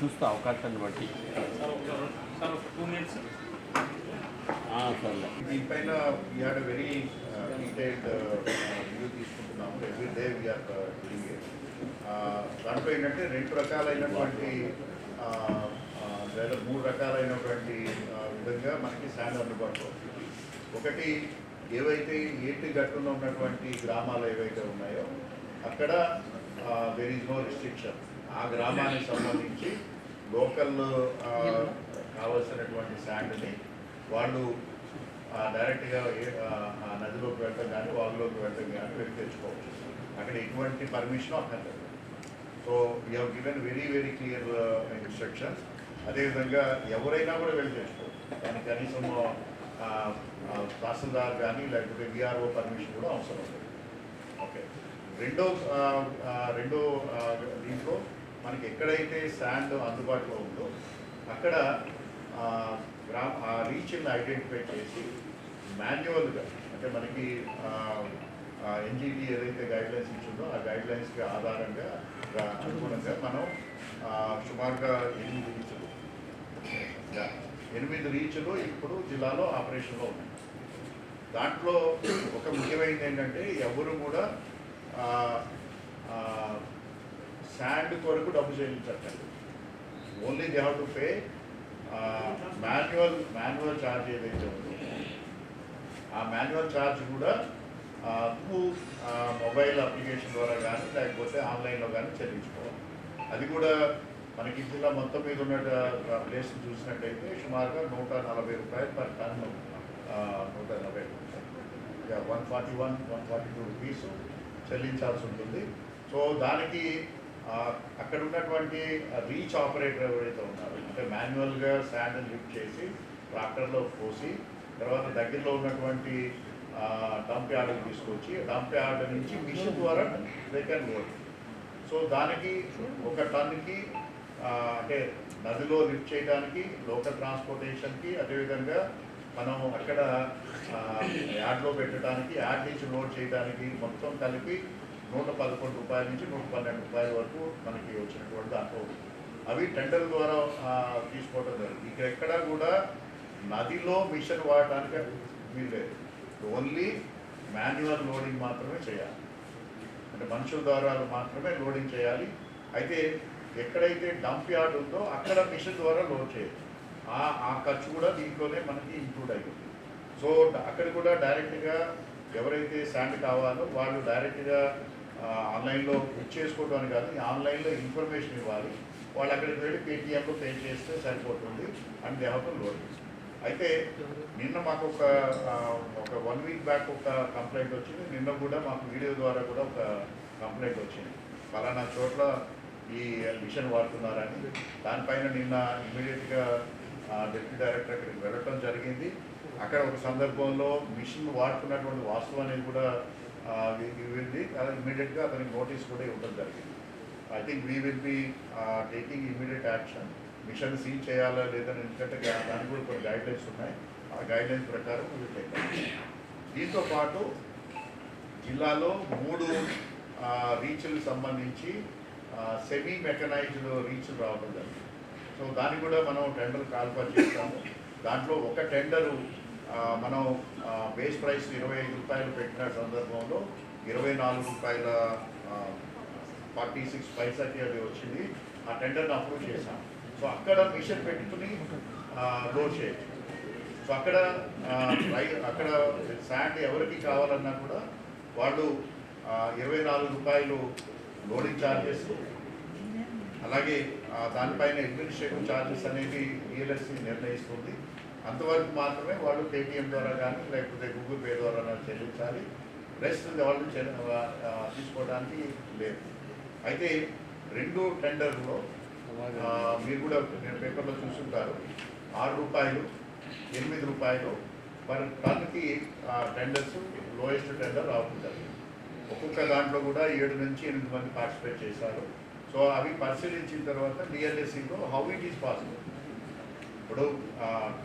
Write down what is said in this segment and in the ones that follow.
చూస్తా అవకాశాన్ని బట్టి సరే. దీనిపైన వీఆర్ వెరీ డీటెయిల్డ్ రివ్యూ తీసుకుంటున్నాము. Every day we are doing it. దాంట్లో ఏంటంటే రెండు రకాలైనటువంటి లేదా మూడు రకాలైనటువంటి విధంగా మనకి శాండ్ అందుబాటులో ఉంటుంది. ఒకటి ఏవైతే ఏటి గట్టున ఉన్నటువంటి గ్రామాలు ఏవైతే ఉన్నాయో అక్కడ దేర్ ఈజ్ నో రిస్ట్రిక్షన్. ఆ గ్రామానికి సంబంధించి లోకల్ కావాల్సినటువంటి శాండ్ని వాళ్ళు డైరెక్ట్గా నదిలోకి వెళ్ళడం కానీ వాగులోకి వెళ్ళడం కానీ వెళ్ళి తెచ్చుకోవచ్చు. అక్కడ ఎటువంటి పర్మిషన్ అక్కర్లేదు. So we have given very very clear instructions. అదేవిధంగా ఎవరైనా కూడా వెళ్ళి తెచ్చుకోవచ్చు. దానికి కనీసం తహసీల్దార్ కానీ లేకపోతే విఆర్ఓ పర్మిషన్ కూడా అవసరం లేదు. ఓకే. రెండో దీంట్లో మనకి ఎక్కడైతే శాండ్ అందుబాటులో ఉందో అక్కడ రీచ్ని ఐడెంటిఫై చేసి మాన్యువల్గా అంటే మనకి ఎన్జిటి ఏదైతే గైడ్లైన్స్ ఇచ్చిందో ఆ గైడ్లైన్స్కి ఆధారంగా అనుగుణంగా మనం సుమారుగా 8 రీచ్లు ఇప్పుడు జిల్లాలో ఆపరేషన్లో ఉన్నాయి. దాంట్లో ఒక ముఖ్యమైనది ఏంటంటే ఎవరు కూడా శాండ్ కొరకు డబ్బు చెల్లించట్లేదు. Only they have to pay manual charge ఏదైతే ఉందో ఆ మాన్యువల్ ఛార్జ్ కూడా మొబైల్ అప్లికేషన్ ద్వారా కానీ లేకపోతే ఆన్లైన్లో కానీ చెల్లించుకోవాలి. అది కూడా మనకి జిల్లా మొత్తం మీద ఉన్న ప్లేస్ చూసినట్టయితే సుమారుగా 140 రూపాయలు పర్ టన్ 140 142 రూపీస్ చెల్లించాల్సి ఉంటుంది. సో దానికి అక్కడ ఉన్నటువంటి రీచ్ ఆపరేటర్ ఎవరైతే ఉన్నారో అంటే మాన్యువల్గా శాండ్ లిఫ్ట్ చేసి ట్రాక్టర్లో పోసి తర్వాత దగ్గరలో ఉన్నటువంటి డంప్ యార్డ్కి తీసుకొచ్చి డంప్ యార్డ్ నుంచి మిషన్ ద్వారా దే కెన్ వర్క్. సో దానికి ఒక టన్కి అంటే నదిలో లిఫ్ట్ చేయడానికి లోకల్ ట్రాన్స్పోర్టేషన్కి అదేవిధంగా మనం అక్కడ యార్డ్లో పెట్టడానికి యార్డ్ నుంచి లోడ్ చేయడానికి మొత్తం కలిపి 111 రూపాయల నుంచి 112 రూపాయల వరకు మనకి వచ్చినటువంటి దాంట్లో అవి టెండర్ ద్వారా తీసుకోవడం జరిగింది. ఇక్కడ ఎక్కడా కూడా నదిలో మిషన్ వాడటానికి వీల్లేదు. ఓన్లీ మాన్యువల్ లోడింగ్ మాత్రమే చేయాలి. అంటే మనుషుల ద్వారా మాత్రమే లోడింగ్ చేయాలి. అయితే ఎక్కడైతే డంప్ యార్డ్ ఉందో అక్కడ మిషన్ ద్వారా లోడ్ చేయొచ్చు. ఆ ఖర్చు కూడా దీంట్లోనే మనకి ఇంక్లూడ్ అయ్యింది. సో అక్కడ కూడా డైరెక్ట్గా ఎవరైతే శాండ్ కావాలో వాళ్ళు డైరెక్ట్గా ఆన్లైన్లో బుక్ చేసుకోవడానికి కాదు, ఆన్లైన్లో ఇన్ఫర్మేషన్ ఇవ్వాలి. వాళ్ళు అక్కడికి వెళ్ళి పేటీఎంలో పే చేస్తే సరిపోతుంది and they have to load. అయితే నిన్న మాకు ఒక 1 వీక్ బ్యాక్ ఒక కంప్లైంట్ వచ్చింది. నిన్న కూడా మాకు వీడియో ద్వారా కూడా ఒక కంప్లైంట్ వచ్చింది, ఫలానా చోట్ల ఈ మిషన్ వాడుతున్నారని. దానిపైన నిన్న ఇమీడియట్గా డిప్యూటీ డైరెక్టర్ అక్కడికి వెళ్ళటం జరిగింది. అక్కడ ఒక సందర్భంలో మిషన్ వాడుతున్నటువంటి వాస్తవం అనేది కూడా ఇవ్వండి. ఇమీడియట్గా అతనికి నోటీస్ కూడా ఇవ్వడం జరిగింది. I think we will be taking immediate action. Machine seal చేయాలా లేదని, ఎందుకంటే దానికి కూడా కొన్ని గైడ్లైన్స్ ఉన్నాయి. ఆ గైడ్లైన్స్ ప్రకారం వీ టేక్. దీంతో పాటు జిల్లాలో 3 రీచ్లకు సంబంధించి సెమీ మెకనైజ్డ్ రీచ్లు రావడం జరిగింది. సో దానికి కూడా మనం టెండర్ కాల్ఫర్ చేస్తాము. దాంట్లో ఒక టెండరు మనం బేస్ ప్రైస్ 25 రూపాయలు పెట్టిన సందర్భంలో 24 రూపాయల 46 పైసాకి అది వచ్చింది. ఆ టెండర్ని అప్రూవ్ చేశాం. సో అక్కడ మిషన్ పెట్టుకుని లోడ్ చేయొచ్చు. సో అక్కడ శాండ్ ఎవరికి కావాలన్నా కూడా వాళ్ళు 24 రూపాయలు లోడింగ్ ఛార్జెస్, అలాగే దానిపైన అడ్మినిస్ట్రేటివ్ ఛార్జెస్ అనేది ఈఎల్ఎస్సి నిర్ణయిస్తుంది. అంతవరకు మాత్రమే వాళ్ళు పేటిఎం ద్వారా కానీ లేకపోతే గూగుల్ పే ద్వారా చెల్లించాలి. రెస్ట్ వాళ్ళు తీసుకోవడానికి లేదు. అయితే 2 టెండర్లో మీరు కూడా నేను పేపర్లో చూసుంటారు, 6 రూపాయలు 8 రూపాయలు పర్ టన్కి టెండర్స్ లోయెస్ట్ టెండర్ అవుతుంది. ఒక్కొక్క దాంట్లో కూడా 7 నుంచి 8 మంది పార్టిసిపేట్ చేశారు. సో అవి పరిశీలించిన తర్వాత డిఎల్ఎస్సిలో హౌ ఇట్ ఈస్ పాసిబుల్. ఇప్పుడు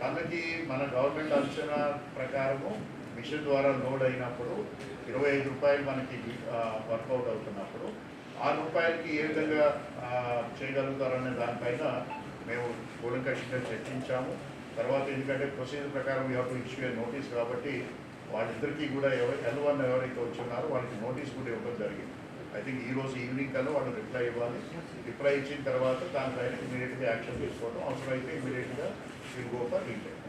టన్నుకి మన గవర్నమెంట్ అంచనా ప్రకారము మిషన్ ద్వారా లోడ్ అయినప్పుడు 25 రూపాయలు మనకి వర్కౌట్ అవుతున్నప్పుడు రూపాయలకి ఏ విధంగా చేయగలుగుతారనే దానిపైన మేము కూలంకషంగా చర్చించాము. తర్వాత ఎందుకంటే ప్రొసీజర్ ప్రకారం you have to issue notice కాబట్టి వాళ్ళిద్దరికీ కూడా L1 ఎవరైతే వచ్చున్నారో వాళ్ళకి నోటీస్ కూడా ఇవ్వడం జరిగింది. ఐ థింక్ ఈరోజు ఈవినింగ్ కల్లా వాళ్ళు రిప్లై ఇవ్వాలి. రిప్లై ఇచ్చిన తర్వాత దానిపైన ఇమీడియట్గా యాక్షన్ తీసుకోవడం అవసరమైతే ఇమీడియట్గా విల్ గో ఫర్ రీటైల్.